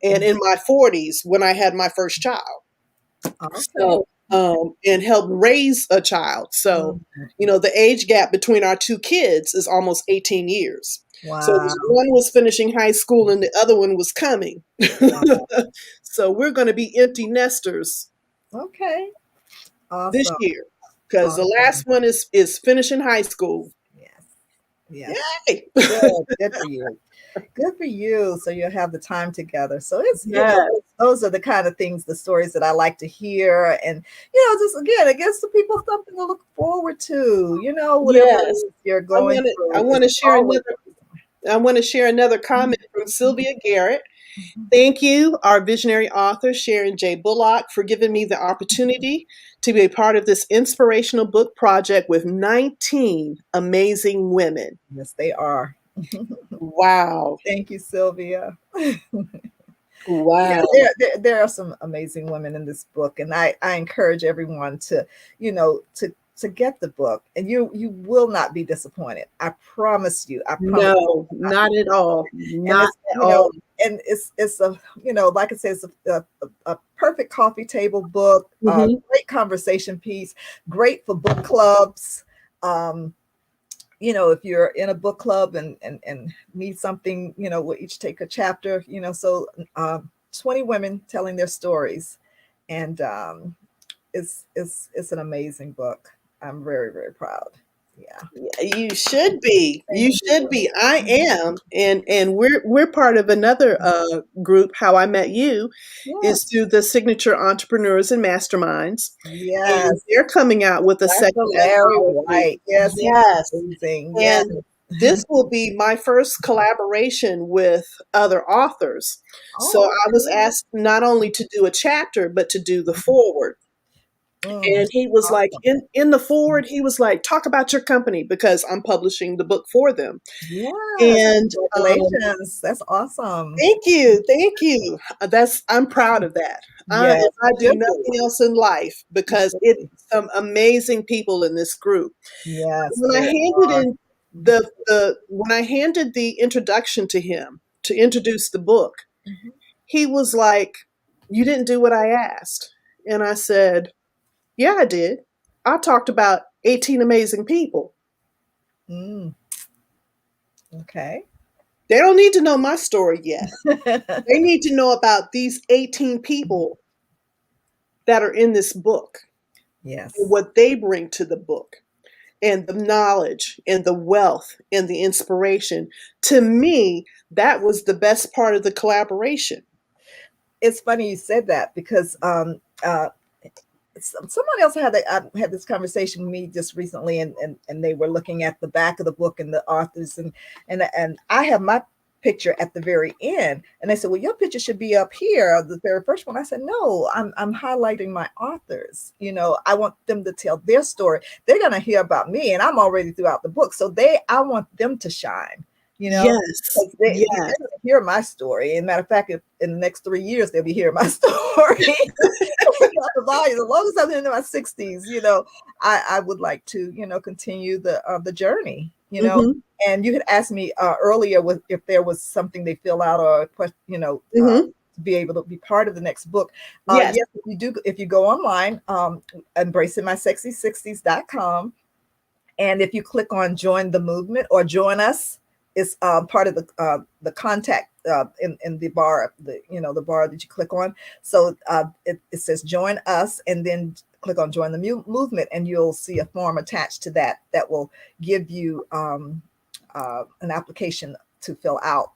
and in my 40s when I had my first child. Okay. So, and helped raise a child. So, Mhm. the age gap between our two kids is almost 18 years. So Wow. one was finishing high school and the other one was coming. Wow. So we're going to be empty nesters Okay. this Awesome. year because the Awesome. last one is finishing high school. Yes. Yes. Yay! Good. Good for you. Good for you. So you'll have the time together. So it's, Yes. those are the kind of things, the stories that I like to hear. And, just again, it gives the people something to look forward to, whatever it Yes. is you're I going want to. I through. want It's to share always. another. I want to share another comment from Sylvia Garrett. Thank you, our visionary author, Sharon J. Bullock, for giving me the opportunity to be a part of this inspirational book project with 19 amazing women. Yes, they are. Wow. Thank you, Sylvia. Yeah, Wow. there are some amazing women in this book, and I encourage everyone to, to get the book, and you will not be disappointed. I promise you. I promise. No, not at all. And Not it's at all. and it's a, like I said, it's a perfect coffee table book, Mhm. great conversation piece, great for book clubs. If you're in a book club and need something, we'll each take a chapter, so 20 women telling their stories. And it's an amazing book. I'm very, very proud. Yeah. Yeah, you should be. Thank You should you. be. I am, and we're part of another group. How I Met You is Yes. through the Signature Entrepreneurs and Masterminds, and Yes. they're coming out with a Dr. second Larry anthology. White. Yes, he's Yes, amazing. Yes. and this will be my first collaboration with other authors. So Oh, I was okay. asked not only to do a chapter, but to do the foreword. Mm, And he was like, awesome. in the forward, he was like, talk about your company because I'm publishing the book for them. Yes. And Congratulations. That's awesome. thank you, thank you. I'm proud of that. Yes, If I it do should nothing be. else in life, It because should it's be. some amazing people in this group. Yes, When I there handed are. in the when I handed the introduction to him to introduce the book, Mhm. he was like, "You didn't do what I asked," and I said, "Yeah, I did. I talked about 18 amazing people. Mm, okay. They don't need to know my story yet. They need to know about these 18 people that are in this book and Yes. what they bring to the book and the knowledge and the wealth and the inspiration. To me, that was the best part of the collaboration. It's funny you said that because someone else had this conversation with me just recently, and they were looking at the back of the book and the authors, and I have my picture at the very end, and they said, well, your picture should be up here, the very first one. I said, no, I'm highlighting my authors. I want them to tell their story. They're going to hear about me, and I'm already throughout the book, so I want them to shine, Yes. because they're Yes. going to hear my story. And matter of fact, if in the next 3 years they'll be hearing my story. The volume, as long as I'm in my 60s, I would like to, continue the journey, Hmm. And you had asked me earlier if there was something they fill out or a question, Hmm. to be able to be part of the next book. Yes. Yes, if you go online, embracingmysexy60s.com, and if you click on join the movement or join us, it's part of the contact in the bar, the bar that you click on. So it says join us, and then click on join the movement, and you'll see a form attached to that will give you an application to fill out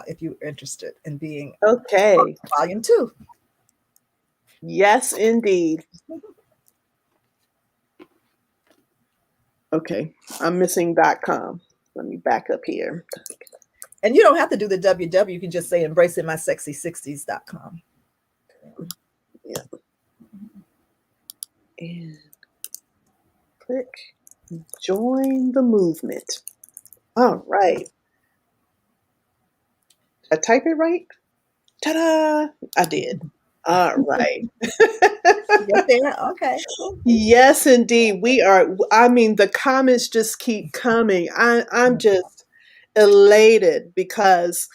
if you're interested in being Okay. volume 2. Yes, indeed. Okay. I'm missing .com. Let me back up here. And you don't have to do the www. You can just say embracingmysexy60s.com. Yeah. And click join the movement. All right. Did I type it right? Ta-da! I did. All right. Yes, there. Okay, cool. Yes, indeed. We are. I mean, the comments just keep coming. I'm just elated because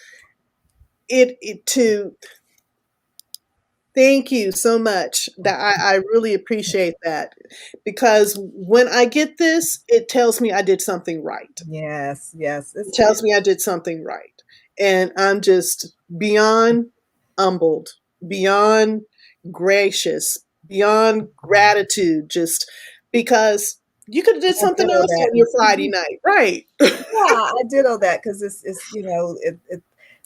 it to thank you so much. That I really appreciate that because when I get this, it tells me I did something right. Yes, yes. It tells me I did something right. And I'm just beyond humbled, beyond gracious, beyond gratitude, just because you could have did I something ditto else that. on your Friday Mhm. night, right? Yeah, I ditto that because it's it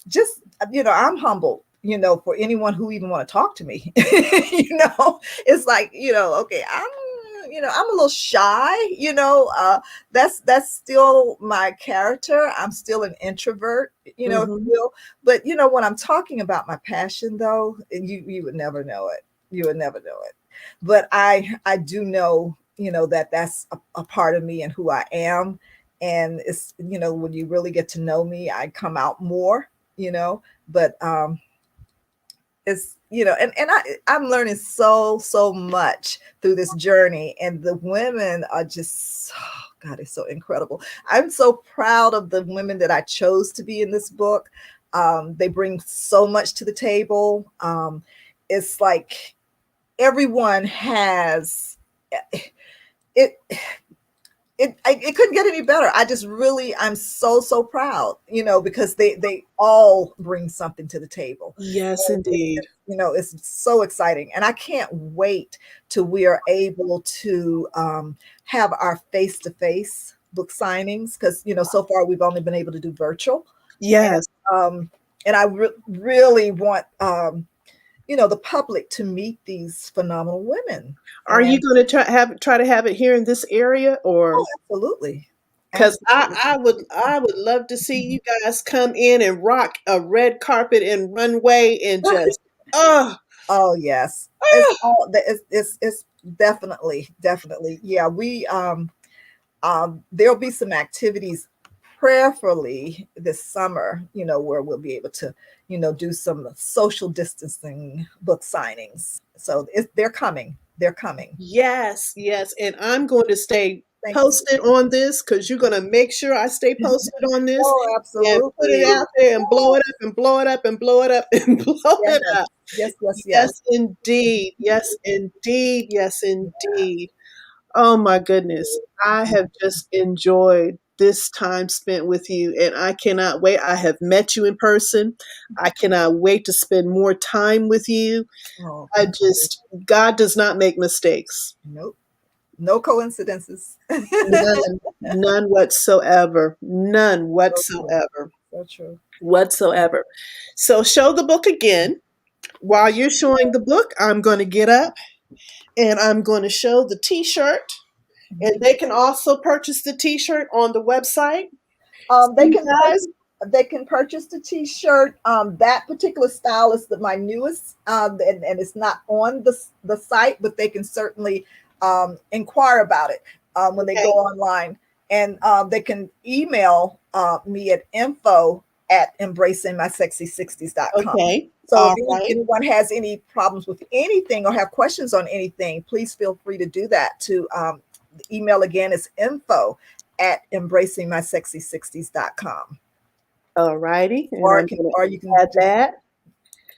just I'm humbled, for anyone who even want to talk to me. It's like, okay, I'm a little shy, that's still my character. I'm still an introvert, if you Hmm. will. But when I'm talking about my passion, though, you would never know it. You would never know it. But I do know, that that's a part of me and who I am. And it's, when you really get to know me, I come out more, but it's, I'm learning so much through this journey, and the women are just, oh God, it's so incredible. I'm so proud of the women that I chose to be in this book. They bring so much to the table. It's like everyone has it. It couldn't get any better. I just really, I'm so proud, because they all bring something to the table. Yes, And indeed. it's so exciting, and I can't wait till we are able to have our face-to-face book signings, because so far we've only been able to do virtual, and Yes. and I really want the public to meet these phenomenal women. Are you And going to try to have it here in this area, oh, or absolutely, because absolutely. I would love to see you guys come in and rock a red carpet and runway and just oh, Oh yes, it's oh all it's definitely, yeah. We there'll be some activities prayerfully this summer, where we'll be able to do some social distancing book signings. So they're coming. yes, yes, and I'm going to stay Thank you. posted on this because you're going to make sure I stay posted on this Oh, and put it absolutely. out there and blow it up and blow it up and blow it up and blow Yes, it up. yes, yes, yes. Yes, indeed. Yes, indeed. Yes, indeed. Oh my goodness. I have just enjoyed this time spent with you, and I cannot wait. I have met you in person. I cannot wait to spend more time with you. Oh, I thank you. just, God does not make mistakes. Nope. No coincidences. None, none whatsoever. None So true. whatsoever. So true. Whatsoever. So show the book again. While you're showing the book, I'm going to get up and I'm going to show the t shirt. And they can also purchase the t-shirt on the website. So They you can guys, purchase the T-shirt. That particular style is my newest, and it's not on the site, but they can certainly inquire about it when they go okay, online, and they can email me at info@embracingmysexy60s.com. okay, So if all right, anyone has any problems with anything or have questions on anything, please feel free to do that. To the email again is info@embracingmysexy60s.com, all righty. And I'm going or to you can add that.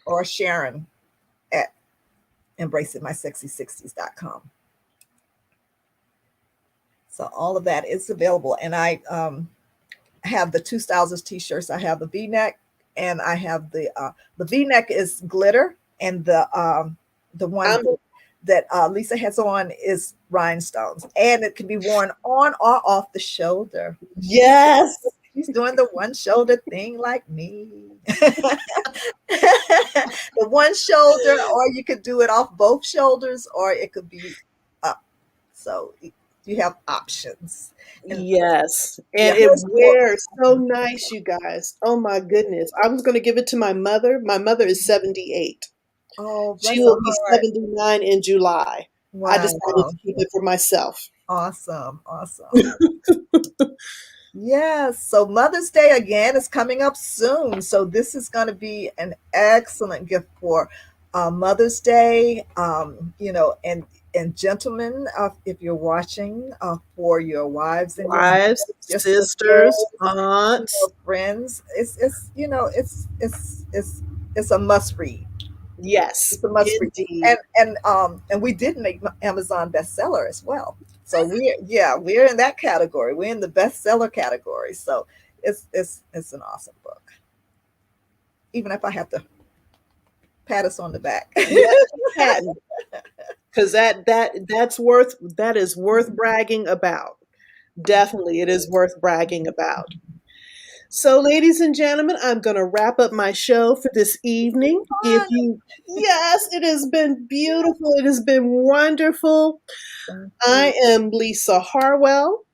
or Sharon at embracingmysexy60s.com. So all of that is available, and I have the two styles of t-shirts. I have the V-neck, and I have the V-neck is glitter, and the one I'm that Lisa has on is rhinestones, and it can be worn on or off the shoulder. yes, She's doing the one shoulder thing like me. The one shoulder, or you could do it off both shoulders, or it could be up. So you have options. And yes. yeah, And it here's more. wears so nice, you guys. Oh my goodness. I was going to give it to my mother. My mother is 78. Oh, She bless her will be heart. 79 in July. I decided Wow. to keep it for myself. Awesome. Awesome. Yes. So Mother's Day again is coming up soon. So this is going to be an excellent gift for Mother's Day. And gentlemen, if you're watching, for your wives and your Wives, mothers, your sisters, sisters, aunts. friends. It's a must read. Yes, It's a must read. indeed. And we did make Amazon bestseller as well. So we're in that category. We're in the bestseller category. So it's an awesome book. Even if I have to pat us on the back. Yes, patent. Because that is worth bragging about. Definitely, it is worth bragging about. So, ladies and gentlemen, I'm going to wrap up my show for this evening. If you, yes, it has been beautiful. It has been wonderful. Thank you. I am Lisa Harwell.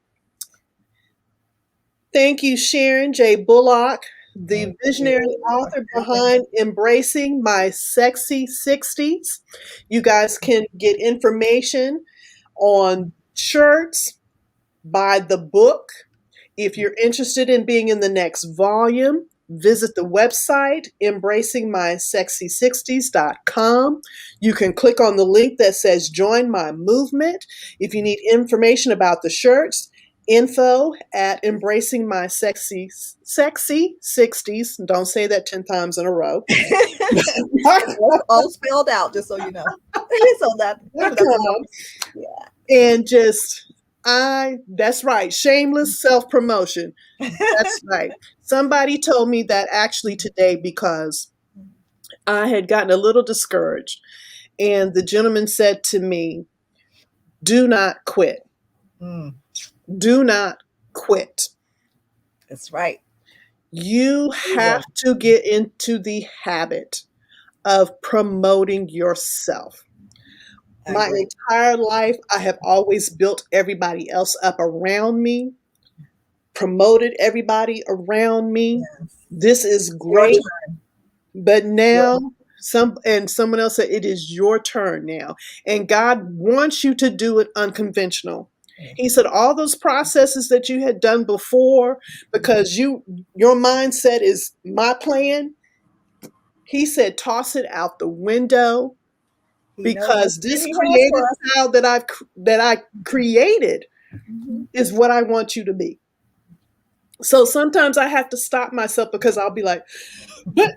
Thank you, Sharon J. Bullock, the Thank visionary you for author having behind Embracing My Sexy Sixties. You guys can get information on shirts, buy the book. If you're interested in being in the next volume, visit the website embracingmysexy60s.com. You can click on the link that says join my movement. If you need information about the shirts, info at Embracing My Sexy Sixties. Don't say that 10 times in a row. All spelled out, just so you know. So that And just that's right, shameless self-promotion. That's right. Somebody told me that actually today because I had gotten a little discouraged. And the gentleman said to me, do not quit. Mm, Do not quit. that's right. You have to get into the habit of promoting yourself. I My agree. entire life, I have always built everybody else up around me, promoted everybody around me. Yes. This is Your great. turn. But now someone else said it is your turn now. And God wants you to do it unconventional. He said all those processes that you had done before because your mindset is my plan. He said toss it out the window He knows what because this he has creative for us. style that I created Mhm. is what I want you to be. So sometimes I have to stop myself because I'll be like, but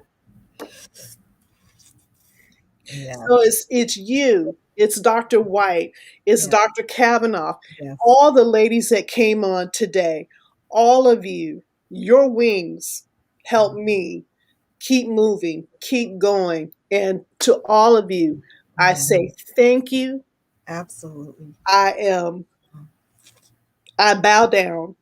Yeah. so it's you, it's Dr. White, it's Yeah. Dr. Kavanaugh, Yes. all the ladies that came on today, all of you, your wings help me keep moving, keep going. And to all of you, I Mhm. say thank you. Absolutely. I am, I bow down.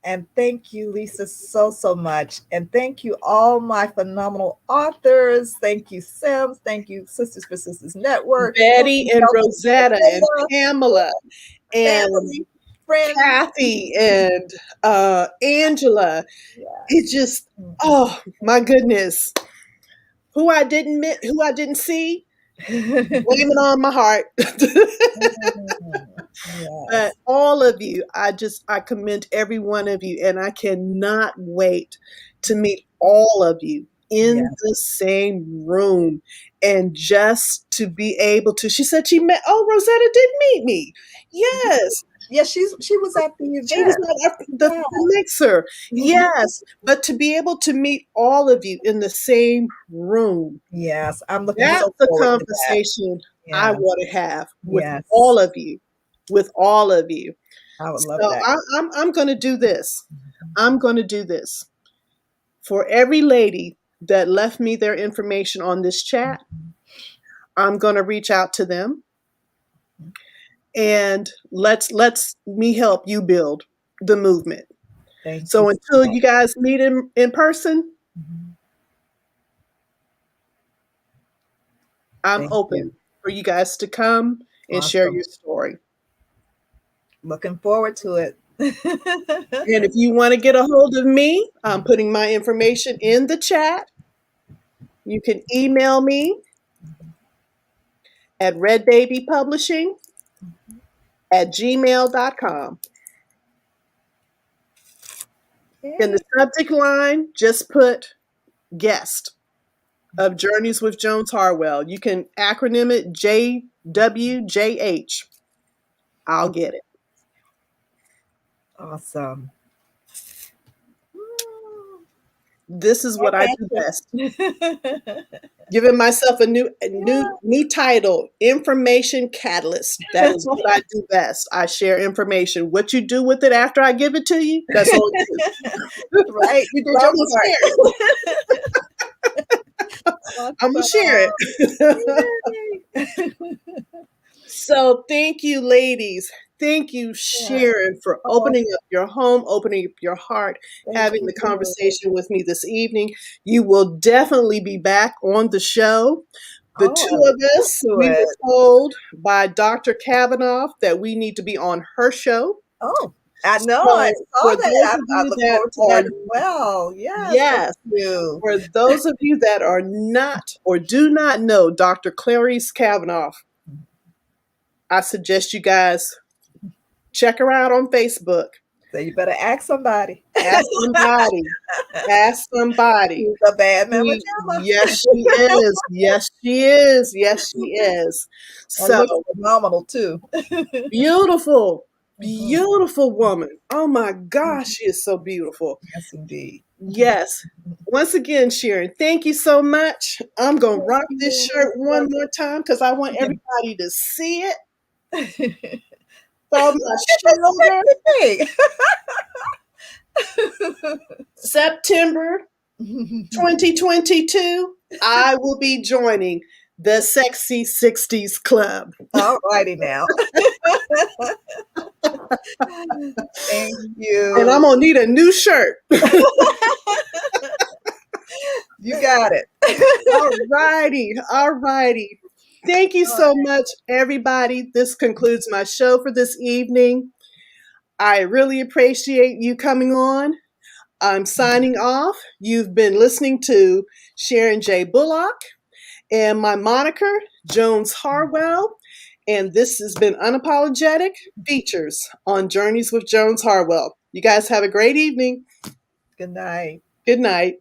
And thank you, Lisa, so, so much. And thank you, all my phenomenal authors. Thank you, Sims. Thank you, Sisters for Sisters Network. Betty and Delta Sigma Rosetta and Theta, Pamela and family, friends. Kathy and Angela. It Yes. just, oh my goodness. Who I didn't see, blame it on my heart. But Yes. all of you, I commend every one of you, and I cannot wait to meet all of you in Yes. the same room. And just to be able to, she said she met, oh, Rosetta did meet me. Yes. Yes, she was at the She was event. at Yeah. the mixer. Yes. But to be able to meet all of you in the same room, Yes, I'm looking that's so the forward to that. conversation I Yeah. want to have with Yes. all of you, with all of you. I would love So that. I'm going to do this. I'm going to do this for every lady that left me their information on this chat. I'm going to reach out to them and let's me help you build the movement. Thank you So so until much. you guys meet in person, Mhm. I'm Thank you. open for you guys to come and share Awesome. your story. Looking forward to it. And if you want to get a hold of me, I'm putting my information in the chat. You can email me at redbabypublishing@gmail.com. In the Yay. subject line, just put guest of Journeys with Jones Harwell. You can acronym it JWJH. I'll get it. Awesome. This is Well, what I thank do you. best. Giving myself a new Yeah. neat title, Information Catalyst. That is what I do best. I share information. What you do with it after I give it to you, that's on you. Right, you did But I'm your gonna part. share it. I'm gonna share Awesome. it. Yay. So thank you, ladies. Thank you, Yeah. Sharon, for Oh, opening up your home, opening up your heart, thank having you. the conversation with me this evening. You will definitely be back on the show. The Oh, I two look of forward us, to we it. were told by Dr. Kavanaugh that we need to be on her show. Oh, I know. I So saw for that. those of I you look that forward to are, that as well. Yes, thank yes, you. for those of you that are not or do not know Dr. Clarice Kavanaugh, I suggest you guys check her out on Facebook. So you better ask somebody. Ask somebody. Ask somebody. She's a bad mama jamma. Yes, she is. Yes, she is. Yes, she is. And So looks phenomenal too. beautiful. Mhm. Beautiful woman. Oh my gosh, she is so beautiful. Yes, indeed. Yes. Once again, Sharon, thank you so much. I'm going to Thank rock this you. shirt one more time because I want Yeah. everybody to see it. It's So my a shoulder, sexy September thing. 2022, I will be joining the Sexy 60s Club. All righty now. Thank And I'm you. going to need a new shirt. You got it. All righty. All righty. Thank you All so much, everybody. This concludes my show for this evening. I really appreciate you coming on. I'm signing off. You've been listening to Sharon J. Bullock and my moniker, Jones Harwell. And this has been Unapologetic Features on Journeys with Jones Harwell. You guys have a great evening. Good night. Good night.